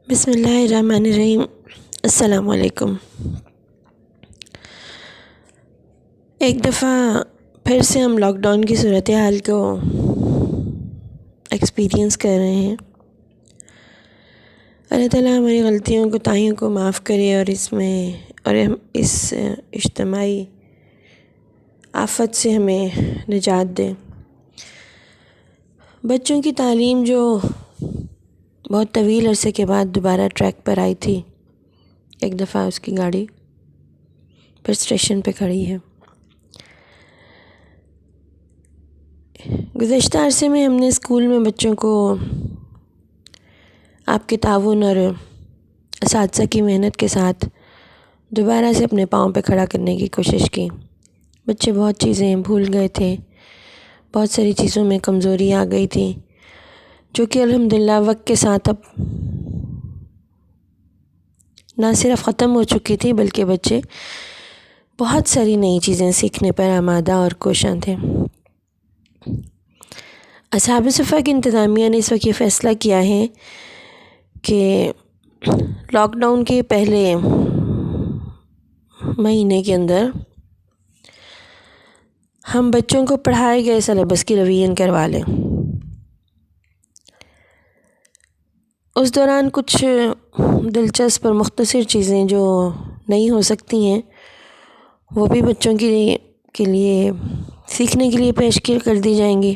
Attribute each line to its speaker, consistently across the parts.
Speaker 1: بسم اللہ الرحمن الرحیم۔ السلام علیکم۔ ایک دفعہ پھر سے ہم لاک ڈاؤن کی صورتحال کو ایکسپیرینس کر رہے ہیں۔ اللہ تعالیٰ ہماری غلطیوں کوتاہیوں کو معاف کرے اور اس اجتماعی آفت سے ہمیں نجات دے۔ بچوں کی تعلیم جو بہت طویل عرصے کے بعد دوبارہ ٹریک پر آئی تھی، ایک دفعہ اس کی گاڑی پر اسٹیشن پہ کھڑی ہے۔ گزشتہ عرصے میں ہم نے اسکول میں بچوں کو آپ کے تعاون اور اساتذہ کی محنت کے ساتھ دوبارہ سے اپنے پاؤں پہ کھڑا کرنے کی کوشش کی۔ بچے بہت چیزیں بھول گئے تھے، بہت ساری چیزوں میں کمزوری آ گئی تھی، جو کہ الحمدللہ وقت کے ساتھ اب نہ صرف ختم ہو چکی تھی بلکہ بچے بہت ساری نئی چیزیں سیکھنے پر آمادہ اور کوشاں تھے۔ اصحاب صفا کی انتظامیہ نے اس وقت یہ فیصلہ کیا ہے کہ لاک ڈاؤن کے پہلے مہینے کے اندر ہم بچوں کو پڑھائے گئے سلیبس کی ریویژن کروا لیں۔ اس دوران کچھ دلچسپ اور مختصر چیزیں جو نہیں ہو سکتی ہیں وہ بھی بچوں کے لیے سیکھنے کے لیے پیش کر دی جائیں گی۔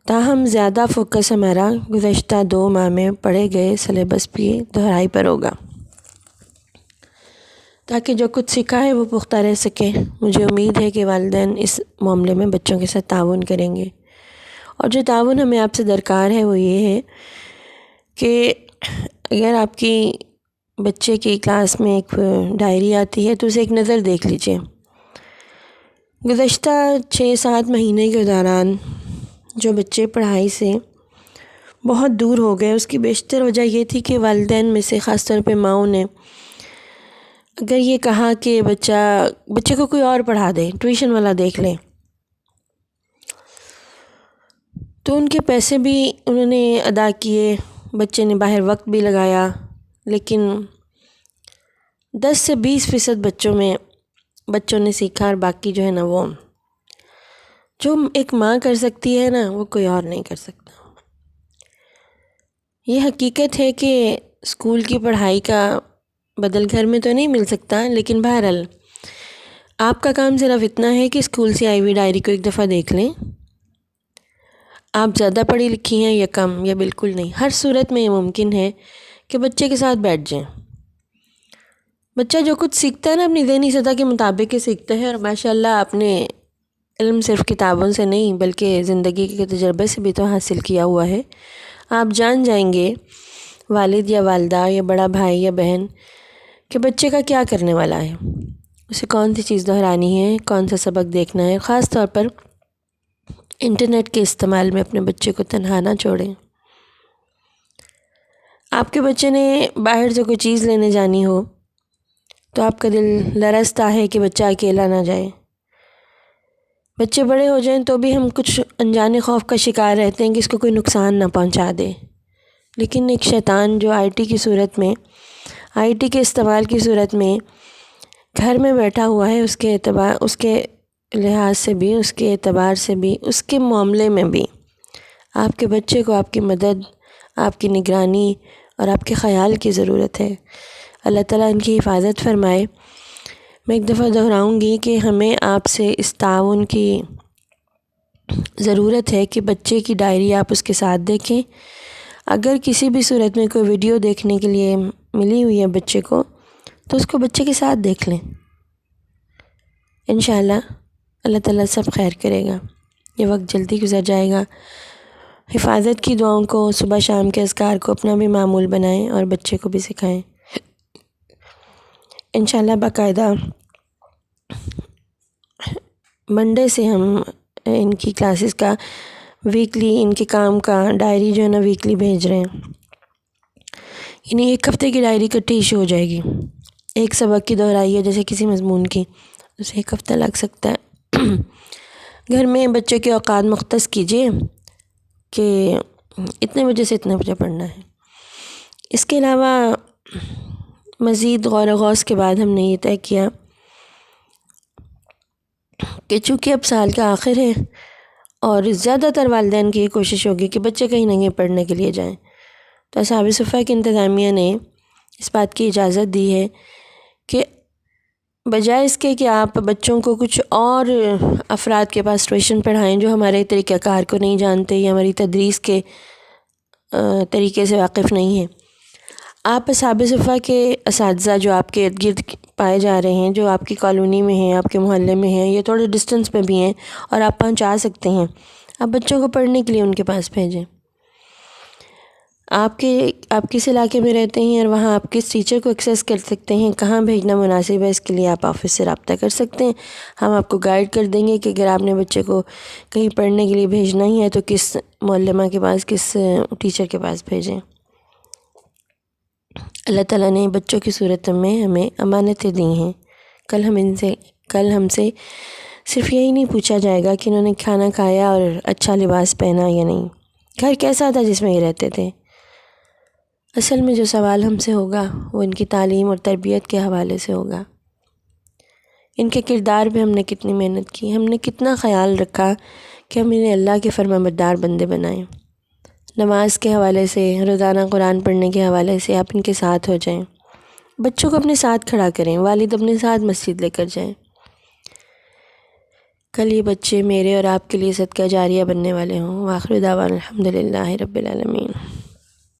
Speaker 1: تاہم زیادہ فوکس ہمارا گزشتہ 2 ماہ میں پڑھے گئے سلیبس کی دہرائی پر ہوگا، تاکہ جو کچھ سیکھا ہے وہ پختہ رہ سکے۔ مجھے امید ہے کہ والدین اس معاملے میں بچوں کے ساتھ تعاون کریں گے، اور جو تعاون ہمیں آپ سے درکار ہے وہ یہ ہے کہ اگر آپ کی بچے کی کلاس میں ایک ڈائری آتی ہے تو اسے ایک نظر دیکھ لیجئے۔ گزشتہ 6-7 مہینے کے دوران جو بچے پڑھائی سے بہت دور ہو گئے، اس کی بیشتر وجہ یہ تھی کہ والدین میں سے خاص طور پہ ماؤں نے اگر یہ کہا کہ بچے کو کوئی اور پڑھا دے، ٹیوشن والا دیکھ لے، تو ان کے پیسے بھی انہوں نے ادا کیے، بچے نے باہر وقت بھی لگایا، لیکن 10 سے 20% بچوں نے سیکھا، اور باقی جو ہے نا وہ جو ایک ماں کر سکتی ہے نا وہ کوئی اور نہیں کر سکتا۔ یہ حقیقت ہے کہ اسکول کی پڑھائی کا بدل گھر میں تو نہیں مل سکتا، لیکن بہرحال آپ کا کام صرف اتنا ہے کہ اسکول سے آئی ہوئی ڈائری کو ایک دفعہ دیکھ لیں۔ آپ زیادہ پڑھی لکھی ہیں یا کم یا بالکل نہیں، ہر صورت میں یہ ممکن ہے کہ بچے کے ساتھ بیٹھ جائیں۔ بچہ جو کچھ سیکھتا ہے نا اپنی ذہنی سطح کے مطابق ہی سیکھتا ہے، اور ماشاءاللہ اپنے علم صرف کتابوں سے نہیں بلکہ زندگی کے تجربے سے بھی تو حاصل کیا ہوا ہے۔ آپ جان جائیں گے، والد یا والدہ یا بڑا بھائی یا بہن، کہ بچے کا کیا کرنے والا ہے، اسے کون سی چیز دہرانی ہے، کون سا سبق دیکھنا ہے۔ خاص طور پر انٹرنیٹ کے استعمال میں اپنے بچے کو تنہا نہ چھوڑیں۔ آپ کے بچے نے باہر سے کوئی چیز لینے جانی ہو تو آپ کا دل لرزتا ہے کہ بچہ اکیلا نہ جائے۔ بچے بڑے ہو جائیں تو بھی ہم کچھ انجانے خوف کا شکار رہتے ہیں کہ اس کو کوئی نقصان نہ پہنچا دے، لیکن ایک شیطان جو آئی ٹی کے استعمال کی صورت میں گھر میں بیٹھا ہوا ہے، اس کے لحاظ سے بھی، اس کے اعتبار سے بھی، اس کے معاملے میں بھی آپ کے بچے کو آپ کی مدد، آپ کی نگرانی اور آپ کے خیال کی ضرورت ہے۔ اللہ تعالیٰ ان کی حفاظت فرمائے۔ میں ایک دفعہ دہراؤں گی کہ ہمیں آپ سے اس تعاون کی ضرورت ہے کہ بچے کی ڈائری آپ اس کے ساتھ دیکھیں۔ اگر کسی بھی صورت میں کوئی ویڈیو دیکھنے کے لیے ملی ہوئی ہے بچے کو، تو اس کو بچے کے ساتھ دیکھ لیں۔ انشاءاللہ اللہ تعالیٰ سب خیر کرے گا، یہ وقت جلدی گزر جائے گا۔ حفاظت کی دعاؤں کو، صبح شام کے اذکار کو اپنا بھی معمول بنائیں اور بچے کو بھی سکھائیں۔ انشاءاللہ باقاعدہ منڈے سے ہم ان کی کلاسز کا ویکلی، ان کے کام کا ڈائری جو ہے نا ویکلی بھیج رہے ہیں، یعنی 1 ہفتے کی ڈائری کٹی ایشو ہو جائے گی۔ ایک سبق کی دہرائی ہے جیسے کسی مضمون کی، اسے 1 ہفتہ لگ سکتا ہے۔ گھر میں بچے کے اوقات مختص کیجئے کہ اتنے بجے سے اتنے بجے پڑھنا ہے، اس کے علاوہ مزید غور و غوص کے بعد ہم نے یہ طے کیا کہ چونکہ اب سال کا آخر ہے اور زیادہ تر والدین کی یہ کوشش ہوگی کہ بچے کہیں نہ کہیں پڑھنے کے لیے جائیں، تو اصحاب صفحہ کی انتظامیہ نے اس بات کی اجازت دی ہے کہ بجائے اس کے کہ آپ بچوں کو کچھ اور افراد کے پاس ٹیوشن پڑھائیں جو ہمارے طریقہ کار کو نہیں جانتے یا ہماری تدریس کے طریقے سے واقف نہیں ہیں، آپ اصحاب صفحہ کے اساتذہ جو آپ کے ارد گرد پائے جا رہے ہیں، جو آپ کی کالونی میں ہیں، آپ کے محلے میں ہیں، یہ تھوڑے ڈسٹنس پہ بھی ہیں اور آپ پہنچا سکتے ہیں، آپ بچوں کو پڑھنے کے لیے ان کے پاس بھیجیں۔ آپ کس علاقے میں رہتے ہیں اور وہاں آپ کس ٹیچر کو ایکسیس کر سکتے ہیں، کہاں بھیجنا مناسب ہے، اس کے لیے آپ آفس سے رابطہ کر سکتے ہیں۔ ہم آپ کو گائیڈ کر دیں گے کہ اگر آپ نے بچے کو کہیں پڑھنے کے لیے بھیجنا ہی ہے تو کس معلمہ کے پاس، کس ٹیچر کے پاس بھیجیں۔ اللہ تعالیٰ نے بچوں کی صورت میں ہمیں امانتیں دی ہیں۔ کل ہم سے صرف یہی نہیں پوچھا جائے گا کہ انہوں نے کھانا کھایا اور اچھا لباس پہنا یا نہیں، گھر کیسا تھا جس میں یہ رہتے تھے۔ اصل میں جو سوال ہم سے ہوگا وہ ان کی تعلیم اور تربیت کے حوالے سے ہوگا۔ ان کے کردار پہ ہم نے کتنی محنت کی، ہم نے کتنا خیال رکھا کہ ہم انہیں اللہ کے فرمانبردار بندے بنائیں۔ نماز کے حوالے سے، روزانہ قرآن پڑھنے کے حوالے سے آپ ان کے ساتھ ہو جائیں، بچوں کو اپنے ساتھ کھڑا کریں، والد اپنے ساتھ مسجد لے کر جائیں۔ کل یہ بچے میرے اور آپ کے لیے صدقہ جاریہ بننے والے ہوں۔ وآخر دعوانا الحمدللہ رب العالمین۔